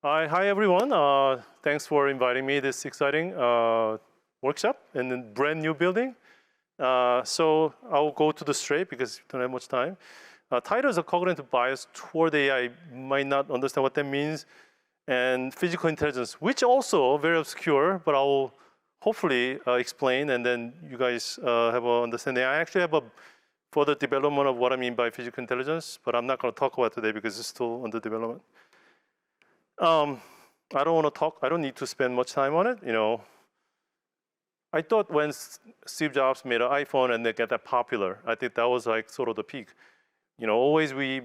Hi everyone. Thanks for inviting me this exciting workshop in a brand new building. So I'll go to the straight because we don't have much time. Title is a cognitive bias toward AI. Might not understand what that means. And physical intelligence, which also very obscure, but I'll hopefully explain, and then you guys have an understanding. I actually have a further development of what I mean by physical intelligence, but I'm not going to talk about it today because it's still under development. I don't want to talk. I don't need to spend much time on it. I thought when Steve Jobs made an iPhone and they get that popular, I think that was like sort of the peak. Always we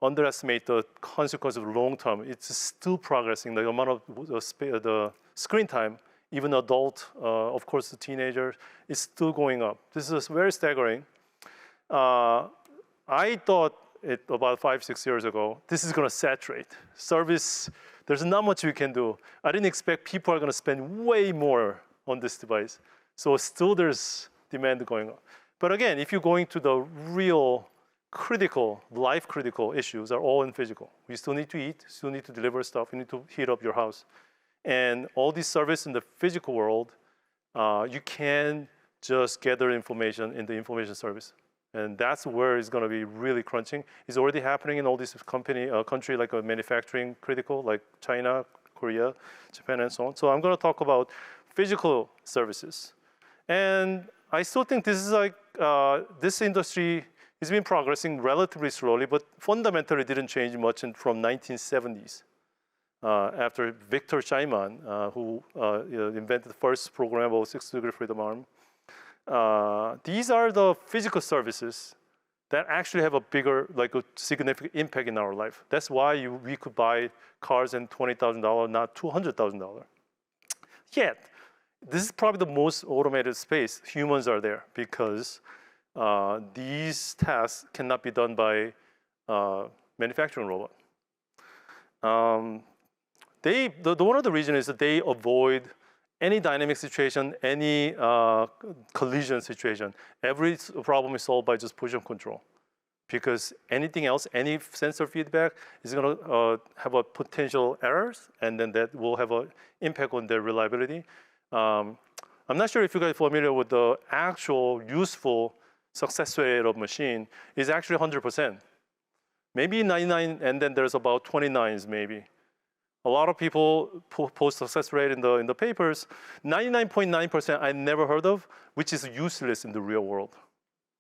underestimate the consequence of long term. It's still progressing. The amount of the screen time, even adult, of course, the teenager, is still going up. This is very staggering. I thought about 5-6 years ago, this is going to saturate service. There's not much we can do. I didn't expect people are going to spend way more on this device. So still there's demand going on. But again, if you're going to the real critical, life critical issues are all in physical. You still need to eat, still need to deliver stuff, you need to heat up your house. And all these service in the physical world, you can just gather information in the information service. And that's where it's going to be really crunching. It's already happening in all these country like manufacturing critical, like China, Korea, Japan, and so on. So I'm going to talk about physical services. And I still think this is like, this industry has been progressing relatively slowly, but fundamentally didn't change much from 1970s. After Victor Schwarzman, who invented the first programmable 6-degree freedom arm. These are the physical services that actually have a bigger, like a significant impact in our life. That's why we could buy cars in $20,000, not $200,000. Yet, this is probably the most automated space humans are there because these tasks cannot be done by manufacturing robot. One of the reasons is that they avoid any dynamic situation, any collision situation. Every problem is solved by just position control. Because anything else, any sensor feedback is going to have a potential errors, and then that will have an impact on their reliability. I'm not sure if you guys are familiar with the actual useful success rate of machine is actually 100%. Maybe 99, and then there's about 29s maybe. A lot of people post success rate in the papers. 99.9% I never heard of, which is useless in the real world.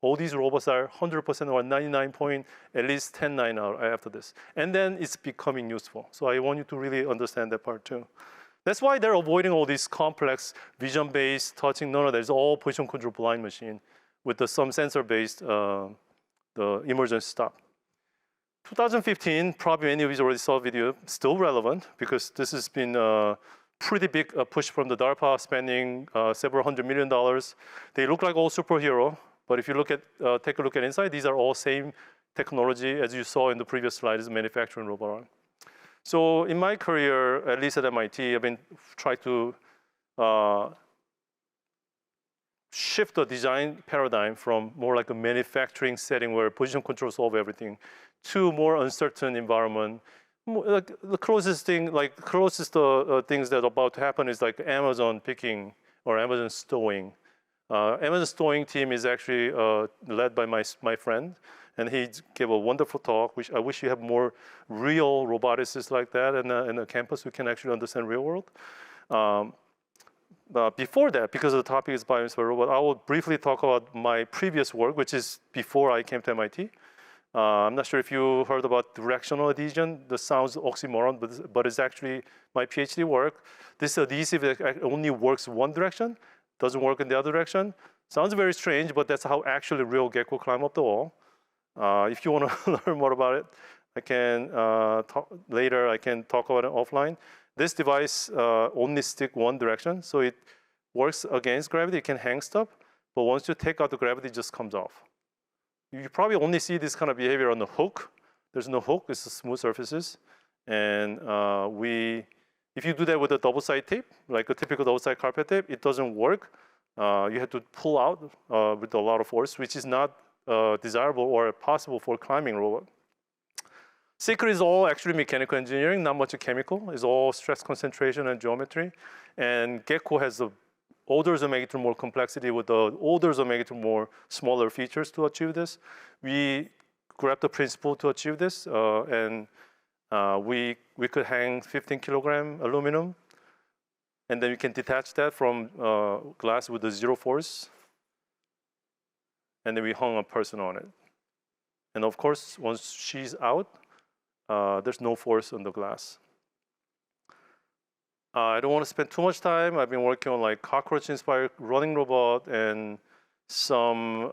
All these robots are 100% or 99 point, at least 10.9 after this. And then it's becoming useful. So I want you to really understand that part too. That's why they're avoiding all these complex vision-based touching. No, there's all position control blind machine with some sensor-based the emergency stop. 2015, probably many of you already saw a video, still relevant because this has been a pretty big push from the DARPA spending several $100 million. They look like all superhero, but if you take a look at inside, these are all same technology as you saw in the previous slide is manufacturing robot arm. So in my career, at least at MIT, I've been trying to shift the design paradigm from more like a manufacturing setting where position control solve everything to more uncertain environment. Like the closest thing, things that are about to happen is like Amazon picking or Amazon stowing. Amazon stowing team is actually led by my friend, and he gave a wonderful talk. Which I wish you have more real roboticists like that in a campus who can actually understand real world. Before that, because the topic is bioinspired robot, I will briefly talk about my previous work, which is before I came to MIT. I'm not sure if you heard about directional adhesion. This sounds oxymoron, but it's actually my PhD work. This adhesive only works one direction, doesn't work in the other direction. Sounds very strange, but that's how actually real gecko climb up the wall. If you want to learn more about it, I can later. I can talk about it offline. This device only stick one direction, so it works against gravity. It can hang stuff, but once you take out the gravity, it just comes off. You probably only see this kind of behavior on the hook. There's no hook, it's smooth surfaces. And if you do that with a double-side tape, like a typical double-side carpet tape, it doesn't work. You have to pull out with a lot of force, which is not desirable or possible for climbing robot. Secret is all actually mechanical engineering, not much chemical. It's all stress concentration and geometry. And Gecko has the orders of magnitude more complexity with the orders of magnitude more smaller features to achieve this. We grabbed the principle to achieve this, and we could hang 15 kilogram aluminum, and then you can detach that from glass with the zero force, and then we hung a person on it. And of course, once she's out, there's no force on the glass. I don't want to spend too much time. I've been working on like cockroach-inspired running robot and some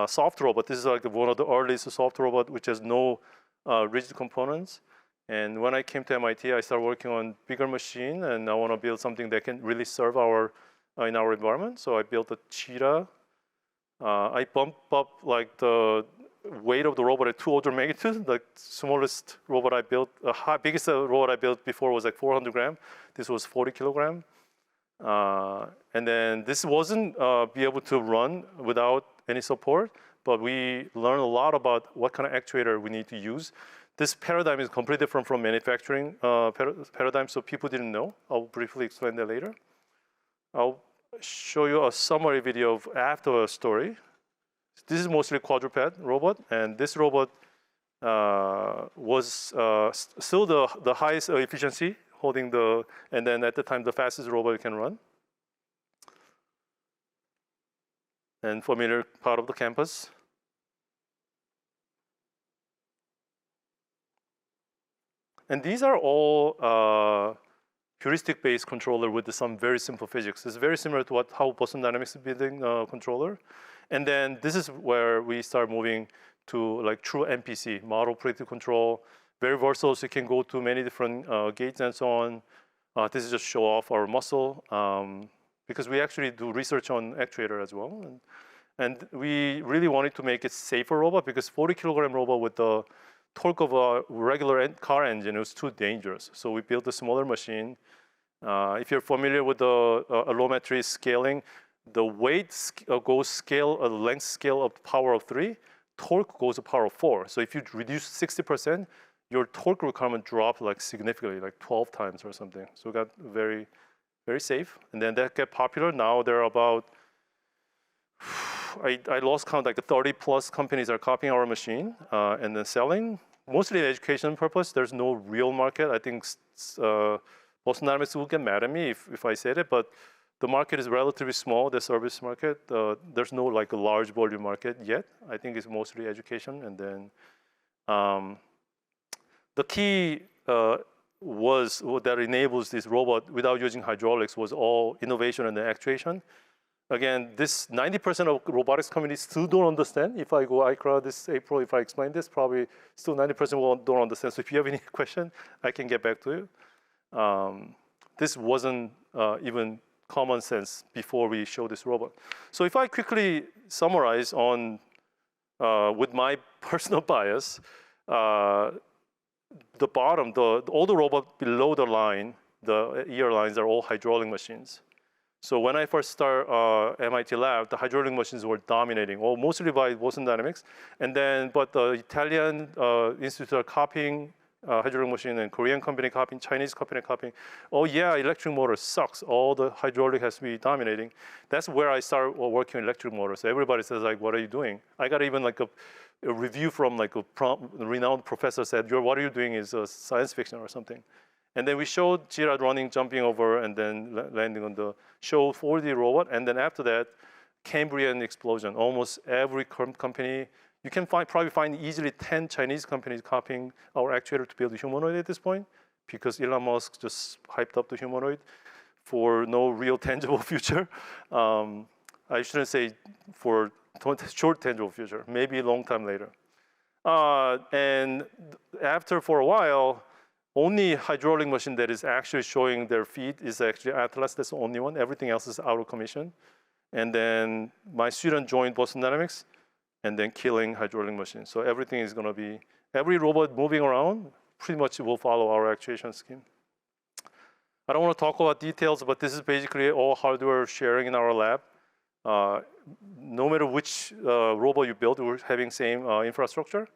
soft robot. This is like one of the earliest soft robot which has no rigid components. And when I came to MIT, I started working on bigger machine, and I want to build something that can really serve our in our environment. So I built a cheetah. I bumped up like the weight of the robot at 2 order magnitude. The smallest robot I built, biggest robot I built before was like 400 gram. This was 40 kilogram. And then this wasn't be able to run without any support, but we learned a lot about what kind of actuator we need to use. This paradigm is completely different from manufacturing paradigm, so people didn't know. I'll briefly explain that later. I'll show you a summary video of after a story. This is mostly quadruped robot, and this robot was still the highest efficiency, holding the, and then at the time the fastest robot you can run. And familiar part of the campus. And these are all heuristic-based controller with some very simple physics. It's very similar to how Boston Dynamics is building a controller. And then this is where we start moving to like true MPC, model predictive control, very versatile, so you can go to many different gates and so on. This is just show off our muscle, because we actually do research on actuator as well. And we really wanted to make it safer robot, because 40 kilogram robot with the torque of a regular car engine was too dangerous. So we built a smaller machine. If you're familiar with the allometry scaling, the weight goes scale, length scale of power of 3, torque goes to power of 4. So if you reduce 60%, your torque requirement dropped like significantly, like 12 times or something. So it got very, very safe. And then that got popular. Now there are about, I lost count, like 30 plus companies are copying our machine and then selling. Mostly education purpose. There's no real market. I think Boston Dynamics will get mad at me if I said it, but the market is relatively small, the service market. There's no like a large volume market yet. I think it's mostly education. And then the key was that enables this robot without using hydraulics was all innovation and the actuation. Again, this 90% of robotics community still don't understand. If I go ICRA this April, if I explain this, probably still 90% don't understand. So if you have any question, I can get back to you. This wasn't even common sense before we show this robot. So if I quickly summarize on, with my personal bias, the bottom, all the robots below the line, the ear lines are all hydraulic machines. So when I first started MIT lab, the hydraulic machines were dominating, or mostly by Boston Dynamics. And then, but the Italian institutes are copying hydraulic machine, and Korean company copying, Chinese company copying. Oh yeah, electric motor sucks. All the hydraulic has to be dominating. That's where I started working on electric motors. So everybody says like, what are you doing? I got even like a review from like a renowned professor said, what are you doing is science fiction or something. And then we showed cheetah running, jumping over, and then landing on the show 4D robot. And then after that, Cambrian explosion. Almost every company, you can probably find easily 10 Chinese companies copying our actuator to build a humanoid at this point, because Elon Musk just hyped up the humanoid for no real tangible future. I shouldn't say for short tangible future, maybe a long time later. And after for a while, only hydraulic machine that is actually showing their feet is actually Atlas. That's the only one. Everything else is out of commission. And then my student joined Boston Dynamics, and then killing hydraulic machines. So everything is going to be, every robot moving around pretty much will follow our actuation scheme. I don't want to talk about details, but this is basically all hardware sharing in our lab. No matter which robot you build, we're having same infrastructure.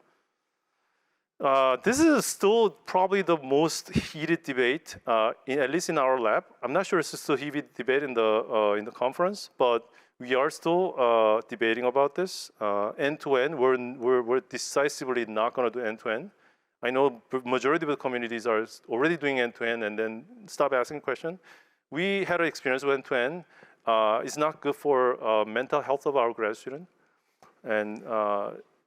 This is still probably the most heated debate, at least in our lab. I'm not sure it's still heated debate in the conference, but we are still debating about this. End-to-end, we're decisively not going to do end-to-end. I know majority of the communities are already doing end-to-end and then stop asking questions. We had an experience with end-to-end. It's not good for mental health of our grad student. And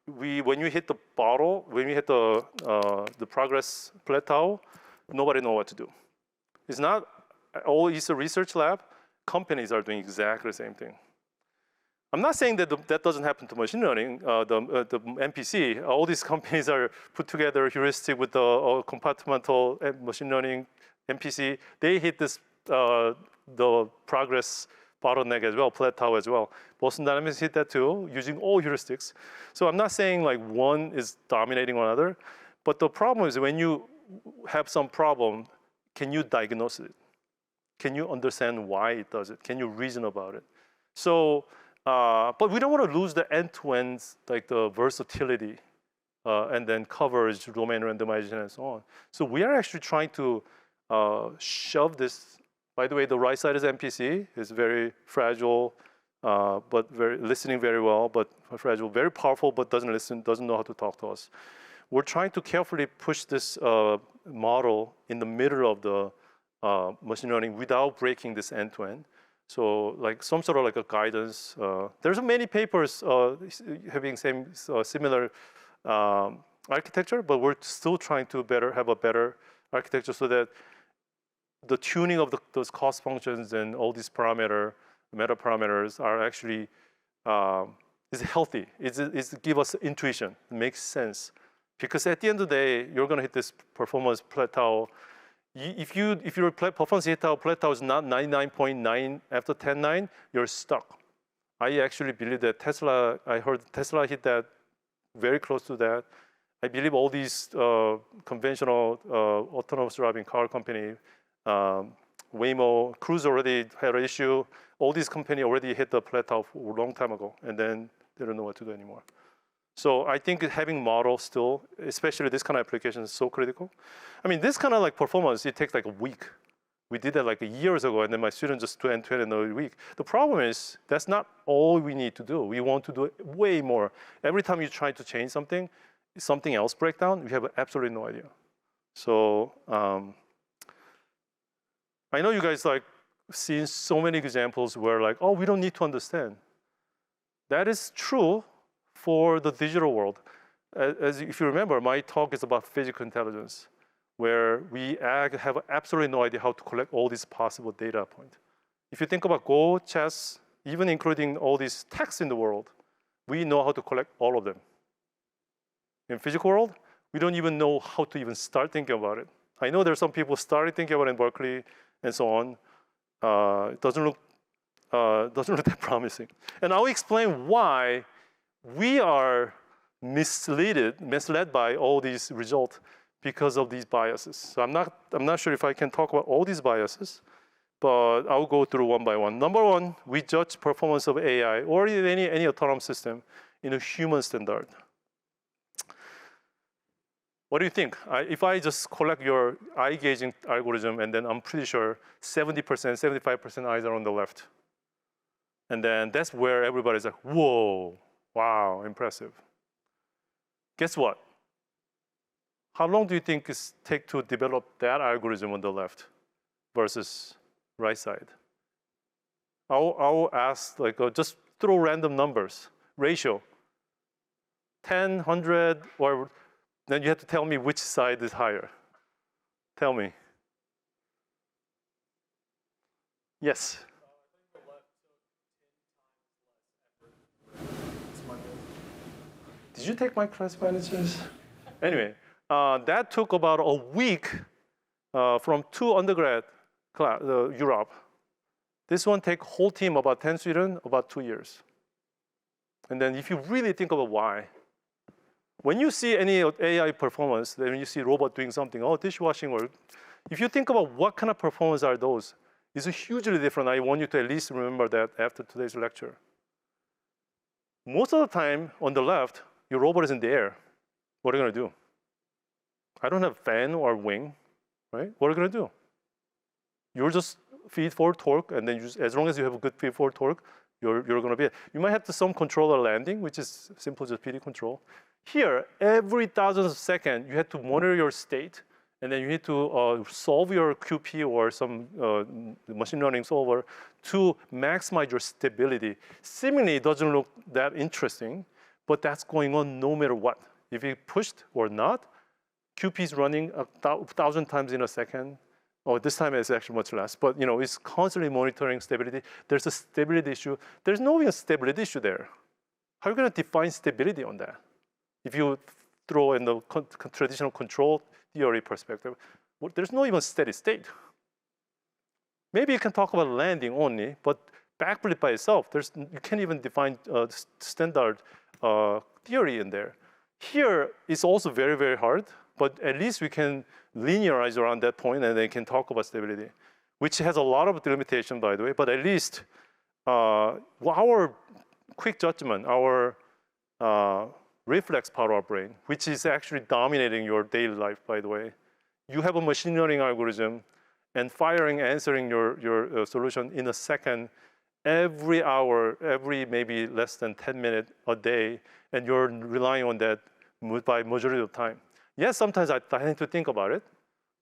when you hit the bottle, when you hit the progress plateau, nobody knows what to do. It's not always a research lab. Companies are doing exactly the same thing. I'm not saying that that doesn't happen to machine learning, the MPC. All these companies are put together heuristic with the compartmental machine learning MPC. They hit this the progress bottleneck as well, plateau as well. Boston Dynamics hit that too, using all heuristics. So I'm not saying like one is dominating one another, but the problem is when you have some problem, can you diagnose it? Can you understand why it does it? Can you reason about it? So, but we don't want to lose the end-to-end, like the versatility, and then coverage, domain randomization, and so on. So we are actually trying to shove this. By the way, the right side is MPC. It's very fragile, but listening very well, but fragile, very powerful, but doesn't listen, doesn't know how to talk to us. We're trying to carefully push this model in the middle of the machine learning without breaking this end-to-end. So like some sort of like a guidance. There's many papers having similar architecture, but we're still trying to have a better architecture so that the tuning of those cost functions and all these meta parameters are actually is healthy. It's give us intuition. It makes sense. Because at the end of the day, you're going to hit this performance plateau. If your performance plateau is not 99.9 after 10.9, you're stuck. I actually believe that I heard Tesla hit that very close to that. I believe all these conventional autonomous driving car company, Waymo, Cruise already had an issue. All these companies already hit the plateau a long time ago, and then they don't know what to do anymore. So I think having models still, especially this kind of application, is so critical. I mean, this kind of like performance, it takes like a week. We did that like years ago, and then my students just do end-to-end in a week. The problem is that's not all we need to do. We want to do way more. Every time you try to change something else breaks down. We have absolutely no idea. So I know you guys like seen so many examples where like, oh, we don't need to understand. That is true for the digital world. If you remember, my talk is about physical intelligence, where we have absolutely no idea how to collect all these possible data points. If you think about Go, chess, even including all these texts in the world, we know how to collect all of them. In physical world, we don't even know how to even start thinking about it. I know there's some people started thinking about it in Berkeley and so on. It doesn't look that promising. And I'll explain why we are misled by all these results because of these biases. So I'm not sure if I can talk about all these biases, but I'll go through one by one. Number one, we judge performance of AI or any autonomous system in a human standard. What do you think? If I just collect your eye gauging algorithm, and then I'm pretty sure 70%, 75% eyes are on the left. And then that's where everybody's like, whoa, wow, impressive. Guess what? How long do you think it takes to develop that algorithm on the left versus right side? I'll ask, like, just throw random numbers, ratio, 10, 100, or then you have to tell me which side is higher. Tell me. Yes? Did you take my class by any chance? Anyway, that took about a week from 2 undergrad class, Europe. This one take whole team, about 10 students, about 2 years. And then if you really think about why, when you see any AI performance, then when you see robot doing something, oh, dishwashing, or if you think about what kind of performance are those, it's hugely different. I want you to at least remember that after today's lecture. Most of the time, on the left, your robot is in the air. What are you going to do? I don't have fan or wing, right? What are you gonna do? You'll just feed forward torque, and then as long as you have a good feed forward torque, you're gonna be. You might have some controller landing, which is simple, just PD control. Here, every thousandth of a second, you have to monitor your state, and then you need to solve your QP or some machine learning solver to maximize your stability. Seemingly, it doesn't look that interesting, but that's going on no matter what. If you pushed or not, QP is running 1,000 times in a second. Oh, this time it's actually much less, but it's constantly monitoring stability. There's a stability issue. There's no even stability issue there. How are you gonna define stability on that? If you throw in the traditional control theory perspective, well, there's no even steady state. Maybe you can talk about landing only, but backflip by itself, you can't even define standard theory in there. Here, it's also very, very hard, but at least we can linearize around that point and then can talk about stability, which has a lot of limitation, by the way, but at least our quick judgment, our reflex part of our brain, which is actually dominating your daily life, by the way. You have a machine learning algorithm and answering your solution in a second, every hour, every maybe less than 10 minutes a day, and you're relying on that by majority of the time. Yes, sometimes I need to think about it.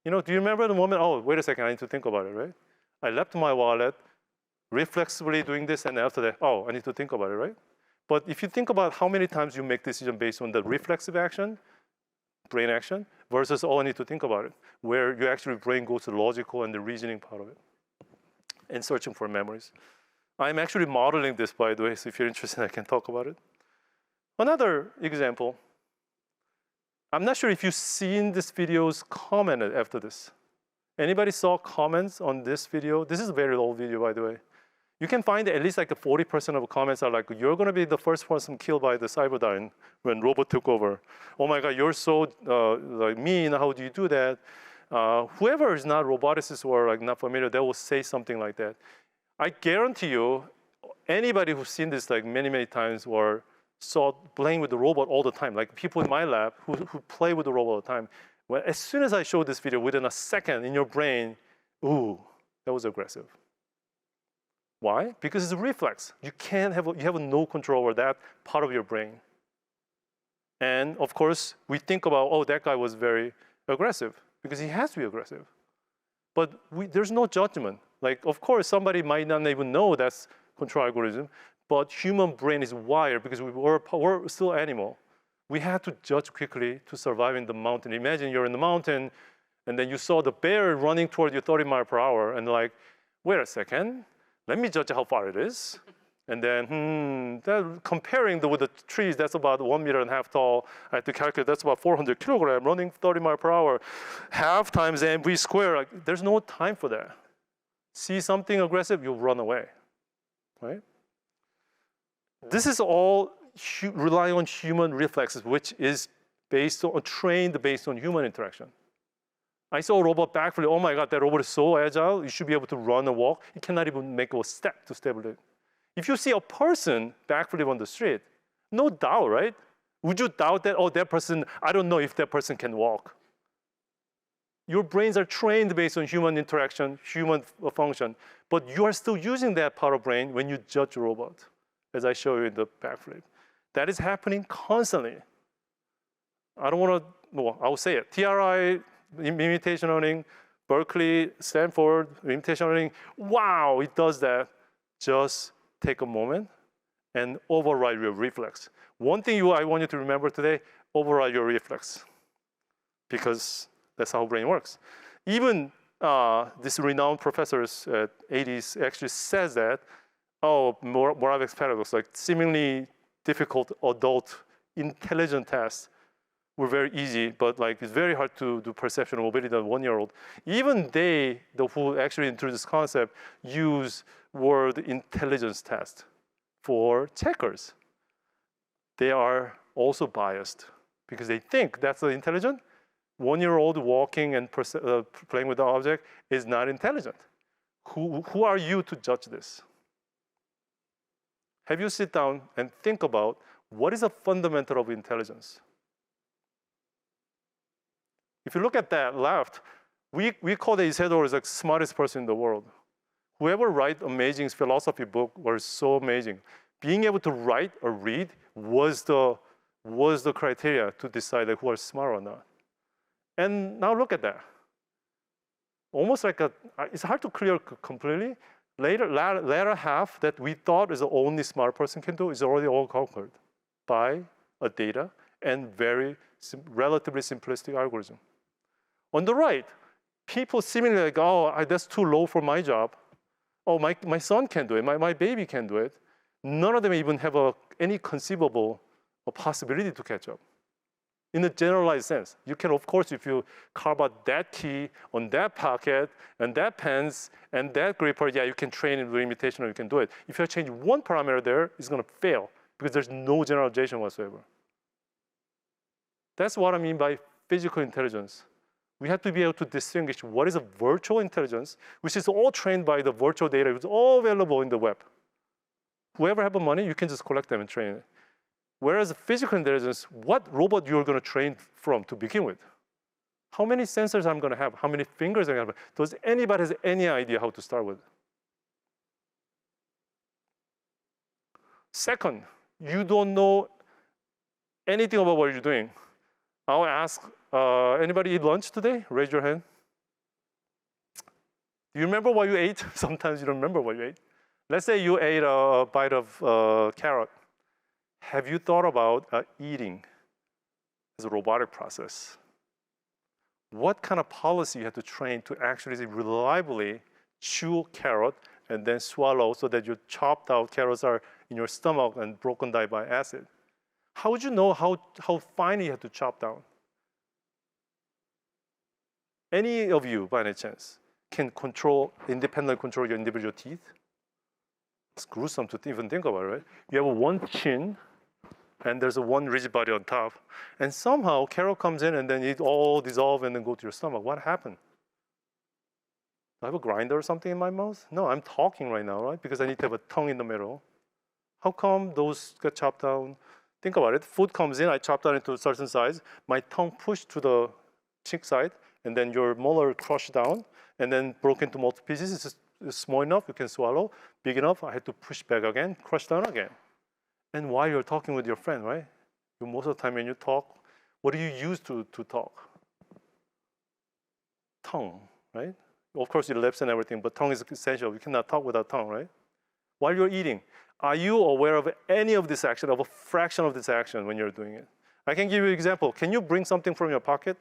Do you remember the moment, oh, wait a second, I need to think about it, right? I left my wallet, reflexively doing this, and after that, oh, I need to think about it, right? But if you think about how many times you make decision based on the reflexive action, brain action, versus, oh, I need to think about it, where your actually brain goes to the logical and the reasoning part of it, and searching for memories. I'm actually modeling this, by the way, so if you're interested, I can talk about it. Another example, I'm not sure if you've seen this video's commented after this. Anybody saw comments on this video? This is a very old video, by the way. You can find at least like 40% of comments are like, you're gonna be the first person killed by the Cyberdyne when robot took over. Oh my God, you're so like mean, how do you do that? Whoever is not roboticist or like not familiar, they will say something like that. I guarantee you, anybody who's seen this like many, many times or saw playing with the robot all the time, like people in my lab who play with the robot all the time, well, as soon as I show this video, within a second in your brain, ooh, that was aggressive. Why? Because it's a reflex. You have no control over that part of your brain. And of course, we think about, oh, that guy was very aggressive because he has to be aggressive. But there's no judgment. Like, of course, somebody might not even know that's control algorithm, but human brain is wired because we're still animal. We have to judge quickly to survive in the mountain. Imagine you're in the mountain and then you saw the bear running toward you 30 miles per hour and like, wait a second, let me judge how far it is. And then, comparing with the trees, that's about 1.5 meters tall. I have to calculate that's about 400 kilograms running 30 miles per hour. Half times mv squared, like, there's no time for that. See something aggressive, you'll run away, right? This is all relying on human reflexes, which is trained based on human interaction. I saw a robot backflip. Oh my God, that robot is so agile. You should be able to run and walk. It cannot even make a step to stabilize. If you see a person backflip on the street, no doubt, right? Would you doubt that, oh, that person, I don't know if that person can walk. Your brains are trained based on human interaction, human function, but you are still using that part of brain when you judge a robot, as I show you in the backflip. That is happening constantly. I don't want to, well, I will say it. TRI, imitation learning, Berkeley, Stanford, imitation learning. Wow, it does that. Just take a moment and override your reflex. One thing I want you to remember today, override your reflex, because that's how brain works. Even this renowned professors at 80s actually says that, oh, Moravec's paradox, like seemingly difficult adult intelligent tests were very easy, but like it's very hard to do perceptual mobility on 1-year-old. Even who actually introduced this concept, use word intelligence test for checkers. They are also biased because they think that's the intelligent. 1-year-old walking and playing with the object is not intelligent. Who are you to judge this? Have you sit down and think about what is a fundamental of intelligence? If you look at that left, we call the Isidore as like smartest person in the world. Whoever write amazing philosophy book was so amazing. Being able to write or read was the criteria to decide like who are smart or not. And now look at that. Almost like it's hard to clear completely. Later half that we thought is the only smart person can do is already all conquered by a data and very relatively simplistic algorithm. On the right, people seemingly like, oh, that's too low for my job. Oh, my son can do it, my baby can do it. None of them even have any conceivable possibility to catch up. In a generalized sense, you can, of course, if you carve out that key on that pocket and that pens and that gripper, yeah, you can train in the imitation or you can do it. If you change one parameter there, it's gonna fail because there's no generalization whatsoever. That's what I mean by physical intelligence. We have to be able to distinguish what is a virtual intelligence, which is all trained by the virtual data, it's all available in the web. Whoever have the money, you can just collect them and train it. Whereas physical intelligence, what robot you're gonna train from to begin with? How many sensors I'm gonna have? How many fingers I'm gonna have? Does anybody has any idea how to start with? Second, you don't know anything about what you're doing. I'll ask, anybody eat lunch today? Raise your hand. Do you remember what you ate? Sometimes you don't remember what you ate. Let's say you ate a bite of carrot. Have you thought about eating as a robotic process? What kind of policy you have to train to actually reliably chew carrot and then swallow so that your chopped out carrots are in your stomach and broken down by acid? How would you know how finely you have to chop down? Any of you, by any chance, can independently control your individual teeth? It's gruesome to even think about, right? You have one chin, and there's a one rigid body on top. And somehow, carrot comes in, and then it all dissolve and then go to your stomach. What happened? Do I have a grinder or something in my mouth? No, I'm talking right now, right? Because I need to have a tongue in the middle. How come those get chopped down? Think about it. Food comes in, I chop down into a certain size. My tongue pushed to the cheek side, and then your molar crushed down, and then broke into multiple pieces. It's small enough, you can swallow. Big enough, I had to push back again, crush down again. And while you're talking with your friend, right? Most of the time when you talk, what do you use to talk? Tongue, right? Of course, your lips and everything, but tongue is essential. You cannot talk without tongue, right? While you're eating, are you aware of any of this action, of a fraction of this action when you're doing it? I can give you an example. Can you bring something from your pocket?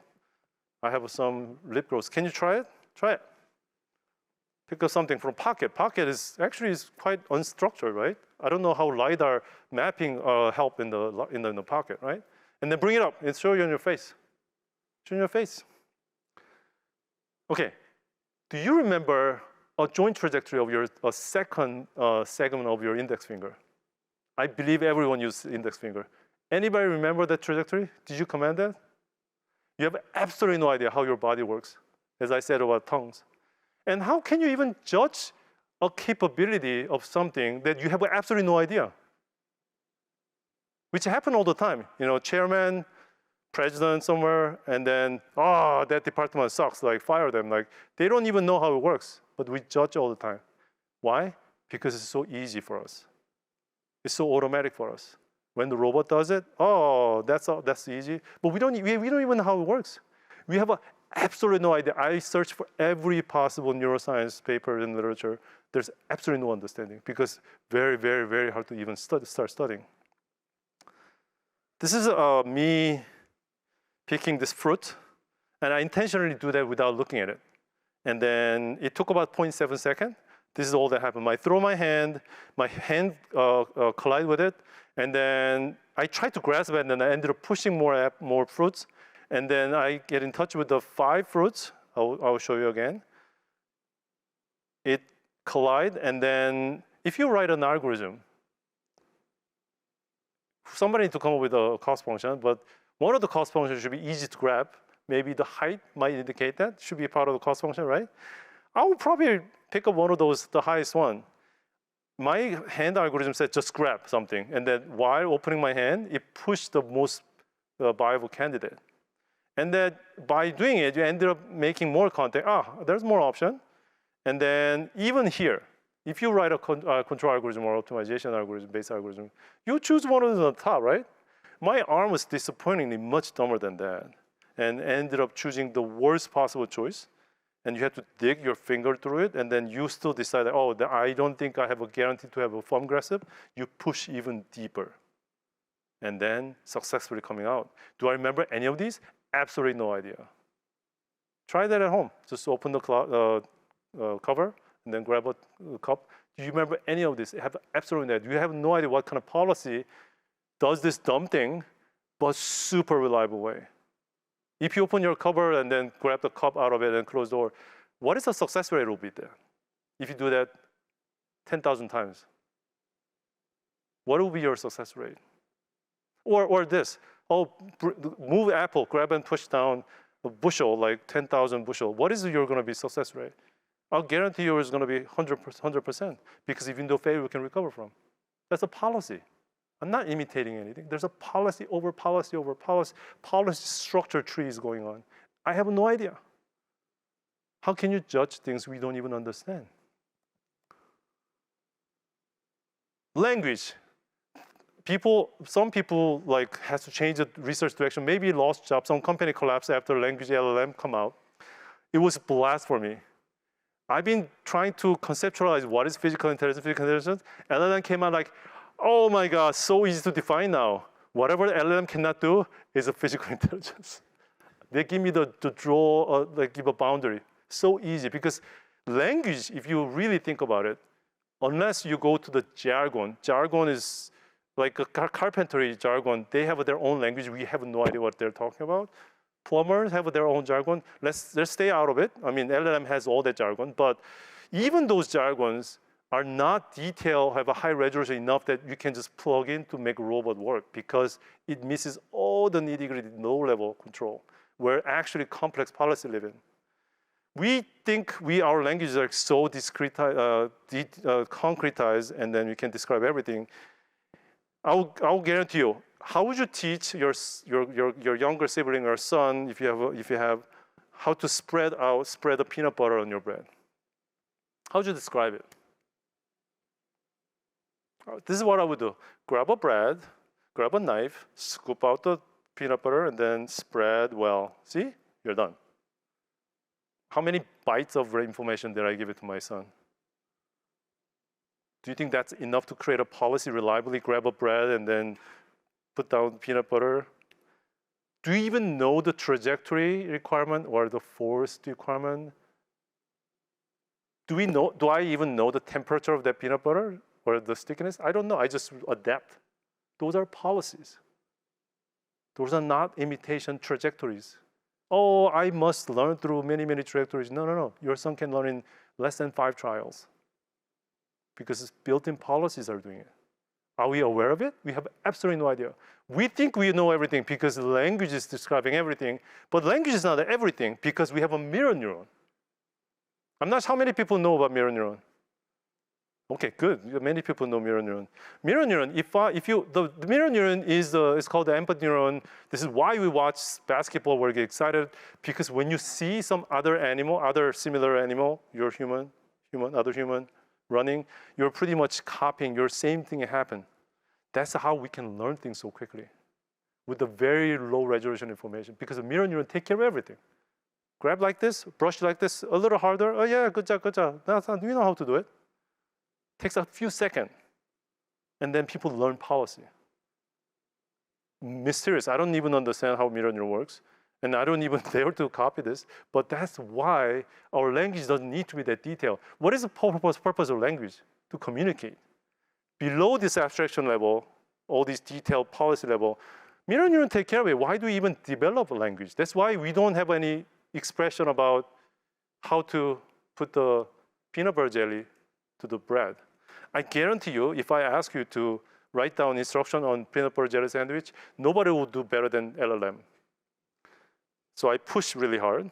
I have some lip gloss. Can you try it? Try it. Pick up something from pocket. Pocket is actually quite unstructured, right? I don't know how LiDAR mapping help in the pocket, right? And then bring it up and show you on your face. Show you on your face. Okay. Do you remember a joint trajectory of your second segment of your index finger? I believe everyone uses index finger. Anybody remember that trajectory? Did you command that? You have absolutely no idea how your body works, as I said about tongues. And how can you even judge a capability of something that you have absolutely no idea? Which happen all the time. You know, chairman, president somewhere, and then, oh, that department sucks, like fire them. Like, they don't even know how it works, but we judge all the time. Why? Because it's so easy for us. It's so automatic for us. When the robot does it, oh, that's easy. But we don't even know how it works. We have absolutely no idea. I searched for every possible neuroscience paper in literature. There's absolutely no understanding because very, very, very hard to even start studying. This is me picking this fruit, and I intentionally do that without looking at it. And then it took about 0.7 seconds. This is all that happened. I throw my hand collide with it, and then I tried to grasp it, and then I ended up pushing more fruits. And then I get in touch with the 5 fruits. I'll show you again. It collide, and then if you write an algorithm, somebody need to come up with a cost function, but one of the cost functions should be easy to grab. Maybe the height might indicate that. Should be part of the cost function, right? I would probably pick up one of those, the highest one. My hand algorithm said just grab something, and then while opening my hand, it pushed the most viable candidate. And then by doing it, you ended up making more content. There's more option. And then even here, if you write a control algorithm or optimization algorithm, base algorithm, you choose one of them on the top, right? My arm was disappointingly much dumber than that and ended up choosing the worst possible choice. And you have to dig your finger through it, and then you still decide, I don't think I have a guarantee to have a firm grasp. You push even deeper. And then successfully coming out. Do I remember any of these? Absolutely no idea. Try that at home. Just open the cover and then grab a cup. Do you remember any of this? Have absolutely no idea. You have no idea what kind of policy does this dumb thing, but super reliable way. If you open your cover and then grab the cup out of it and close the door, what is the success rate will be there? If you do that 10,000 times, what will be your success rate? Or this, move apple, grab and push down a bushel, like 10,000 bushel. What is your gonna be success rate? I'll guarantee you it's gonna be 100%, because even though failure we can recover from. That's a policy. I'm not imitating anything. There's a policy over policy over policy. Policy structure tree is going on. I have no idea. How can you judge things we don't even understand? Language. Some people like has to change the research direction. Maybe lost job. Some company collapsed after language LLM come out. It was a blast for me. I've been trying to conceptualize what is physical intelligence. LLM came out like, oh my God, so easy to define now. Whatever the LLM cannot do is a physical intelligence. They give me the draw, they give a boundary. So easy, because language, if you really think about it, unless you go to the jargon is like a carpentry jargon. They have their own language. We have no idea what they're talking about. Plumbers have their own jargon. Let's stay out of it. I mean, LLM has all that jargon, but even those jargons are not detailed, have a high resolution enough that you can just plug in to make a robot work, because it misses all the nitty-gritty low-level control, where actually complex policy live in. We think our languages are so concretized, and then we can describe everything. I'll guarantee you, how would you teach your younger sibling or son, if you have, how to spread the peanut butter on your bread? How would you describe it? This is what I would do. Grab a bread, grab a knife, scoop out the peanut butter, and then spread well. See? You're done. How many bytes of information did I give it to my son? Do you think that's enough to create a policy reliably? Grab a bread and then put down peanut butter? Do you even know the trajectory requirement or the force requirement? Do I even know the temperature of that peanut butter or the stickiness? I don't know. I just adapt. Those are policies. Those are not imitation trajectories. Oh, I must learn through many, many trajectories. No. Your son can learn in less than 5 trials, because built-in policies are doing it. Are we aware of it? We have absolutely no idea. We think we know everything because language is describing everything, but language is not everything, because we have a mirror neuron. I'm not sure how many people know about mirror neuron. Okay, good. Many people know mirror neuron. Mirror neuron, the mirror neuron is called the embodied neuron. This is why we watch basketball where we get excited, because when you see some other animal, other similar animal, you're other human, running, you're pretty much copying your same thing happen. That's how we can learn things so quickly, with the very low resolution information, because the mirror neuron take care of everything. Grab like this, brush like this, a little harder. Oh yeah, good job. You know how to do it. Takes a few seconds, and then people learn policy. Mysterious. I don't even understand how mirror neuron works, and I don't even dare to copy this, but that's why our language doesn't need to be that detailed. What is the purpose of language? To communicate. Below this abstraction level, all these detailed policy level, mirror neuron take care of it. Why do we even develop a language? That's why we don't have any expression about how to put the peanut butter jelly to the bread. I guarantee you, if I ask you to write down instruction on peanut butter jelly sandwich, nobody will do better than LLM. So I push really hard.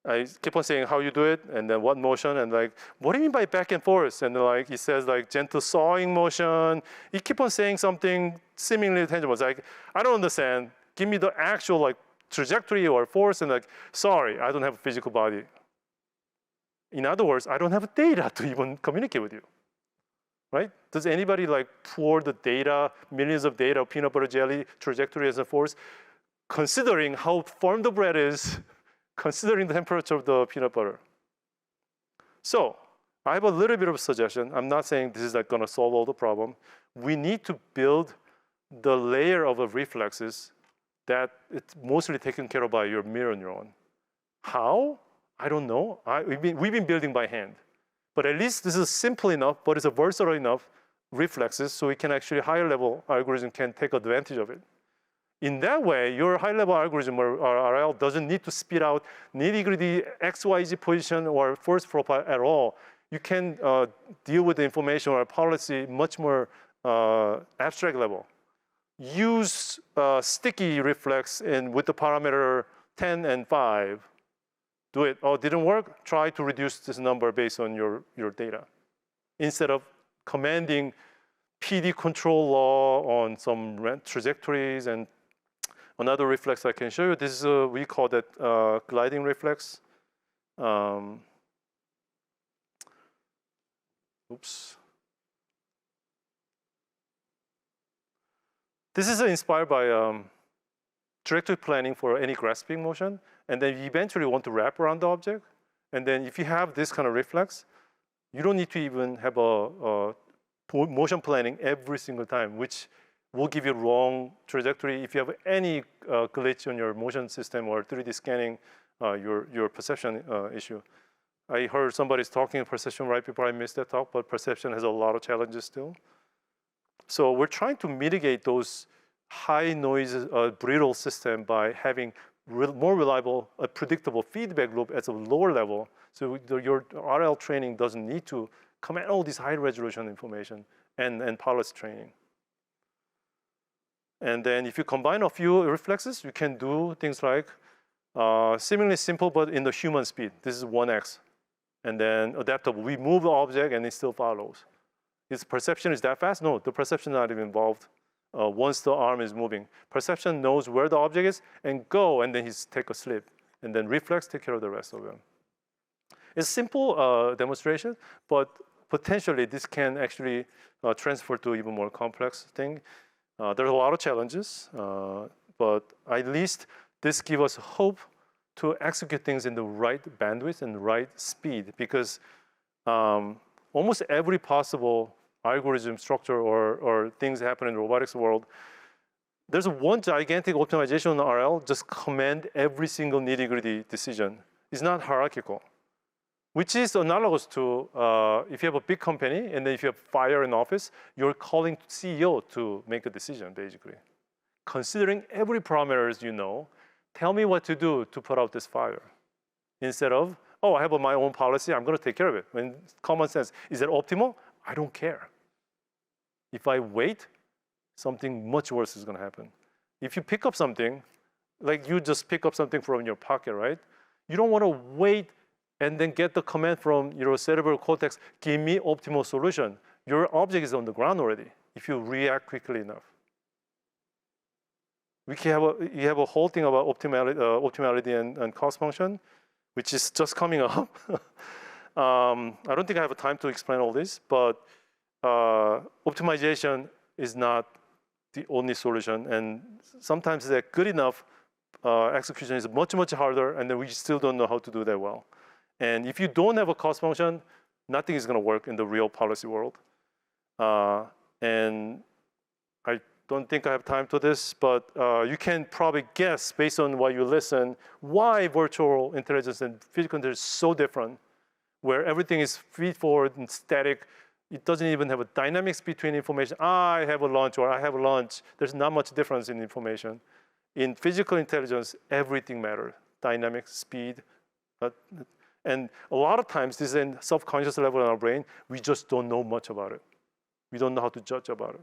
I keep on saying how you do it, and then what motion, and like, what do you mean by back and forth? And like, it says like gentle sawing motion. You keep on saying something seemingly tangible. It's like, I don't understand. Give me the actual like trajectory or force, and like, sorry, I don't have a physical body. In other words, I don't have data to even communicate with you, right? Does anybody like pour the data, millions of data, peanut butter jelly, trajectory as a force, considering how firm the bread is, considering the temperature of the peanut butter? So I have a little bit of a suggestion. I'm not saying this is like gonna solve all the problem. We need to build the layer of reflexes that it's mostly taken care of by your mirror neuron. How? I don't know. We've been building by hand. But at least this is simple enough, but it's a versatile enough reflexes, so we can actually higher level algorithm can take advantage of it. In that way, your high level algorithm or RL doesn't need to spit out nitty-gritty XYZ position or force profile at all. You can deal with the information or policy much more abstract level. Use sticky reflex with the parameter 10 and 5. Do it. Oh, didn't work? Try to reduce this number based on your data. Instead of commanding PD control law on some trajectories and another reflex I can show you. This is we call that gliding reflex. Oops. This is inspired by trajectory planning for any grasping motion. And then you eventually want to wrap around the object. And then if you have this kind of reflex, you don't need to even have a motion planning every single time, which will give you wrong trajectory. If you have any glitch on your motion system or 3D scanning, your perception issue. I heard somebody's talking perception right before I missed that talk, but perception has a lot of challenges still. So we're trying to mitigate those high noise, brittle system by having more reliable, predictable feedback loop at a lower level. So your RL training doesn't need to command all this high resolution information and policy training. And then if you combine a few reflexes, you can do things like seemingly simple, but in the human speed. This is 1x. And then adaptable. We move the object and it still follows. Its perception is that fast? No, the perception is not even involved. Once the arm is moving. Perception knows where the object is and go, and then he's take a slip. And then reflex take care of the rest of them. It's simple demonstration, but potentially this can actually transfer to even more complex thing. There's a lot of challenges, but at least this gives us hope to execute things in the right bandwidth and right speed, because almost every possible algorithm structure or things happen in the robotics world, there's one gigantic optimization on RL, just command every single nitty-gritty decision. It's not hierarchical, which is analogous to if you have a big company and then if you have fire in office, you're calling CEO to make a decision, basically. Considering every parameters you know, tell me what to do to put out this fire. Instead of, oh, I have my own policy, I'm gonna take care of it. When common sense, is it optimal? I don't care. If I wait, something much worse is gonna happen. If you pick up something, like you just pick up something from your pocket, right? You don't wanna wait and then get the command from your cerebral cortex, give me optimal solution. Your object is on the ground already, if you react quickly enough. You have a whole thing about optimality and cost function, which is just coming up. I don't think I have time to explain all this, but optimization is not the only solution, and sometimes that good enough execution is much, much harder, and then we still don't know how to do that well. And if you don't have a cost function, nothing is gonna work in the real policy world. And I don't think I have time to this, but you can probably guess based on what you listen, why virtual intelligence and physical intelligence is so different, where everything is feed-forward and static. It doesn't even have a dynamics between information. I have a lunch or I have a lunch. There's not much difference in information. In physical intelligence, everything matters. Dynamics, speed. And a lot of times, this is in subconscious level in our brain, we just don't know much about it. We don't know how to judge about it.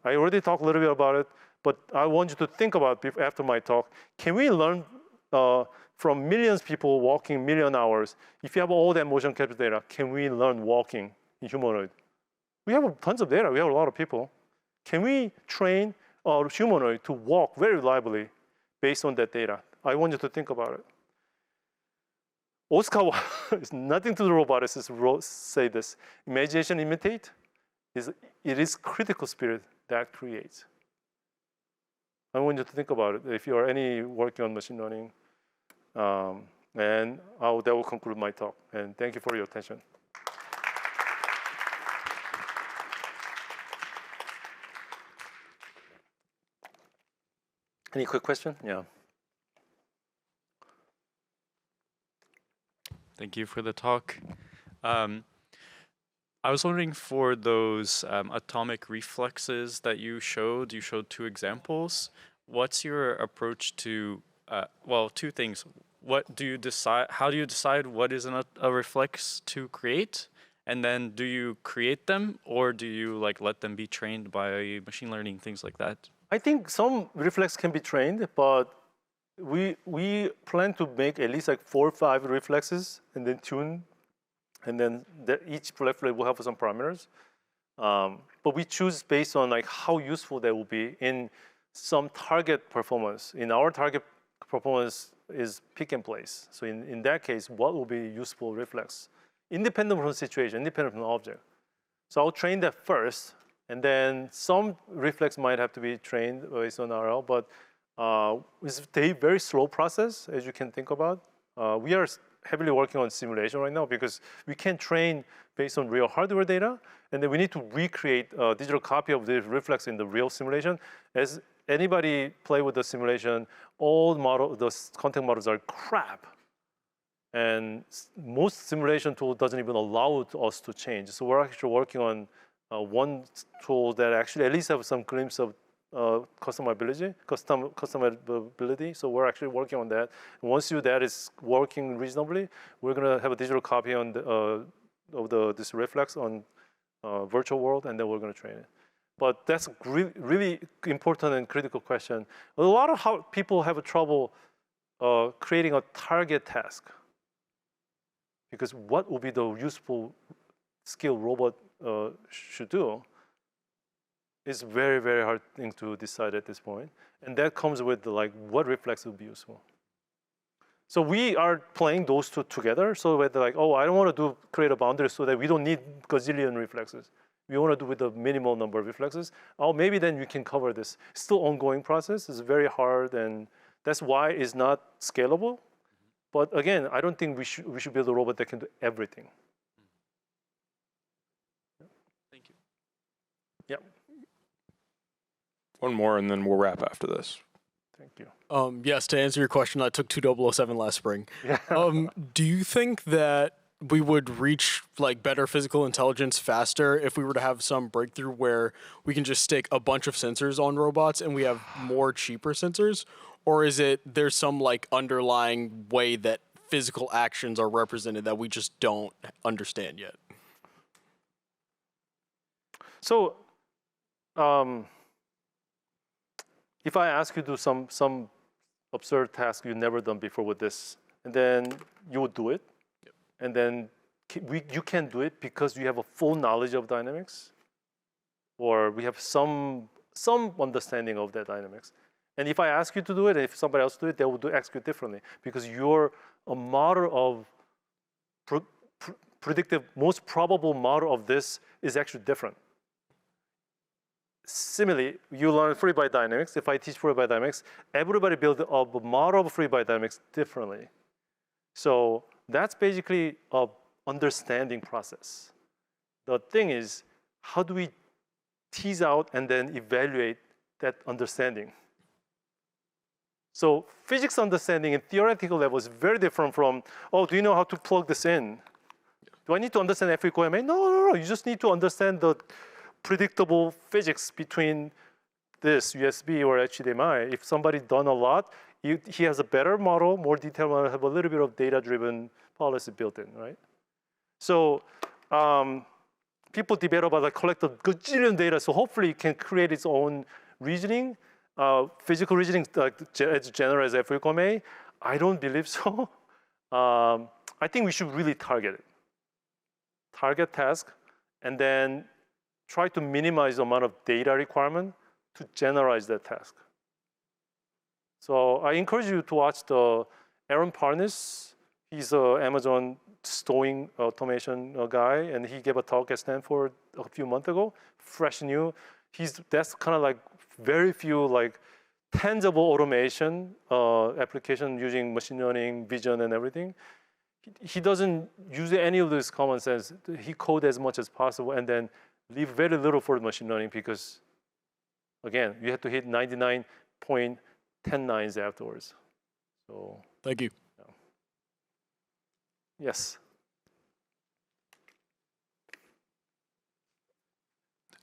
I already talked a little bit about it, but I want you to think about it after my talk. Can we learn from millions of people walking million hours? If you have all that motion capture data, can we learn walking in humanoid? We have tons of data. We have a lot of people. Can we train a humanoid to walk very reliably based on that data? I want you to think about it. Oscar is nothing to do with robotics. Say this: imagination, imitate. It is critical spirit that creates. I want you to think about it. If you are any working on machine learning, and that will conclude my talk. And thank you for your attention. Any quick question? Yeah. Thank you for the talk. I was wondering, for those atomic reflexes that you showed 2 examples. What's your approach to, well, 2 things. What do you decide, how do you decide what is a reflex to create? And then do you create them, or do you like let them be trained by machine learning, things like that? I think some reflex can be trained, but we plan to make at least like 4 or 5 reflexes and then tune, and then each reflex will have some parameters. But we choose based on like how useful they will be in some target performance. In our target performance is pick and place. So in that case, what will be useful reflex? Independent from the situation, independent from the object. So I'll train that first, and then some reflex might have to be trained based on RL, but it's a very slow process, as you can think about. We are heavily working on simulation right now because we can't train based on real hardware data, and then we need to recreate a digital copy of the reflex in the real simulation. As anybody play with the simulation, all the content models are crap. And most simulation tool doesn't even allow us to change. So we're actually working on one tool that actually at least have some glimpse of customizability. So we're actually working on that. And once that is working reasonably, we're gonna have a digital copy on this reflex on virtual world, and then we're gonna train it. But that's really important and critical question. A lot of how people have trouble creating a target task. Because what will be the useful skill robot should do is very, very hard thing to decide at this point. And that comes with like what reflex would be useful. So we are playing those 2 together. So we're like, oh, I don't want to create a boundary so that we don't need gazillion reflexes. We want to do with the minimal number of reflexes. Oh, maybe then we can cover this. It's still ongoing process. It's very hard, and that's why it's not scalable. But again, I don't think we should build a robot that can do everything. Thank you. Yeah. One more, and then we'll wrap after this. Thank you. Yes, to answer your question, I took 2007 last spring. Yeah. Do you think that we would reach like better physical intelligence faster if we were to have some breakthrough where we can just stick a bunch of sensors on robots and we have more cheaper sensors? Or is it there's some like underlying way that physical actions are represented that we just don't understand yet? So if I ask you to do some absurd task you've never done before with this, and then you would do it, yep. And then you can do it because you have a full knowledge of dynamics, or we have some understanding of that dynamics. And if I ask you to do it, and if somebody else do it, they will execute differently because you're a model of predictive, most probable model of this is actually different. Similarly, you learn free body dynamics. If I teach free body dynamics, everybody builds a model of free body dynamics differently. So that's basically an understanding process. The thing is, how do we tease out and then evaluate that understanding? So physics understanding in theoretical level is very different from, oh, do you know how to plug this in? Do I need to understand F equal ma? No. You just need to understand the predictable physics between this USB or HDMI. If somebody done a lot, he has a better model, more detailed model, have a little bit of data-driven policy built in, right? So people debate about like collect a gajillion data, so hopefully it can create its own reasoning. Physical reasoning as general as F equal ma. I don't believe so. I think we should really target it. Target task, and then try to minimize the amount of data requirement to generalize that task. So I encourage you to watch the Aaron Parnas. He's an Amazon stowing automation guy, and he gave a talk at Stanford a few months ago, fresh new. That's kind of like very few like tangible automation application using machine learning, vision, and everything. He doesn't use any of this common sense. He code as much as possible and then leave very little for machine learning because, again, you have to hit 99.109s afterwards. So Thank you. yes.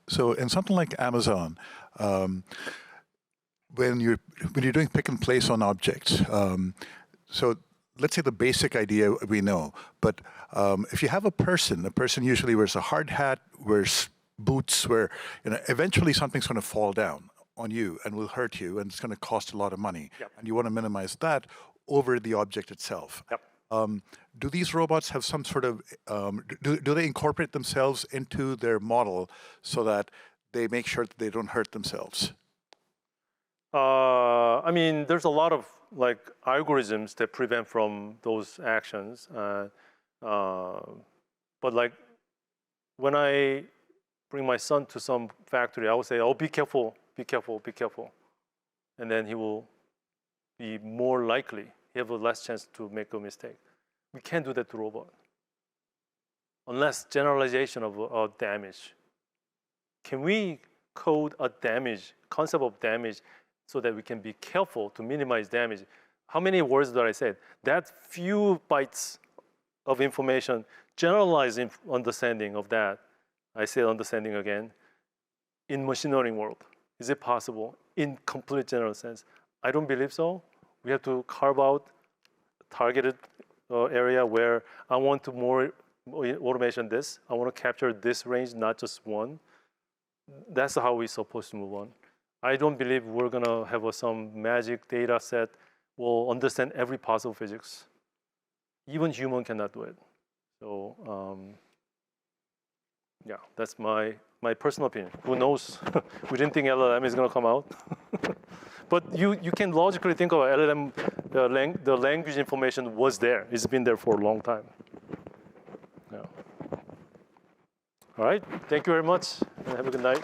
So in something like Amazon, when you're doing pick and place on objects, so let's say the basic idea we know, but if you have a person usually wears a hard hat, wears boots, where eventually something's going to fall down on you and will hurt you, and it's going to cost a lot of money, Yep. and you want to minimize that over the object itself. Yep. Do these robots have some sort of, do they incorporate themselves into their model so that they make sure that they don't hurt themselves? I mean, there's a lot of like algorithms that prevent from those actions. But like when I bring my son to some factory, I would say, oh, be careful, be careful, be careful. And then he will be more likely, he have a less chance to make a mistake. We can't do that to robot. Unless generalization of damage. Can we code a damage, concept of damage, so that we can be careful to minimize damage? How many words did I say? That few bytes of information, generalized understanding of that, I say understanding again, in machine learning world. Is it possible in complete general sense? I don't believe so. We have to carve out targeted area where I want to more automation this. I want to capture this range, not just one. That's how we're supposed to move on. I don't believe we're gonna have some magic data set will understand every possible physics. Even human cannot do it. So yeah, that's my personal opinion. Who knows? We didn't think LLM is gonna come out. But you can logically think of LLM, the language information was there. It's been there for a long time. Yeah. All right, thank you very much, and have a good night.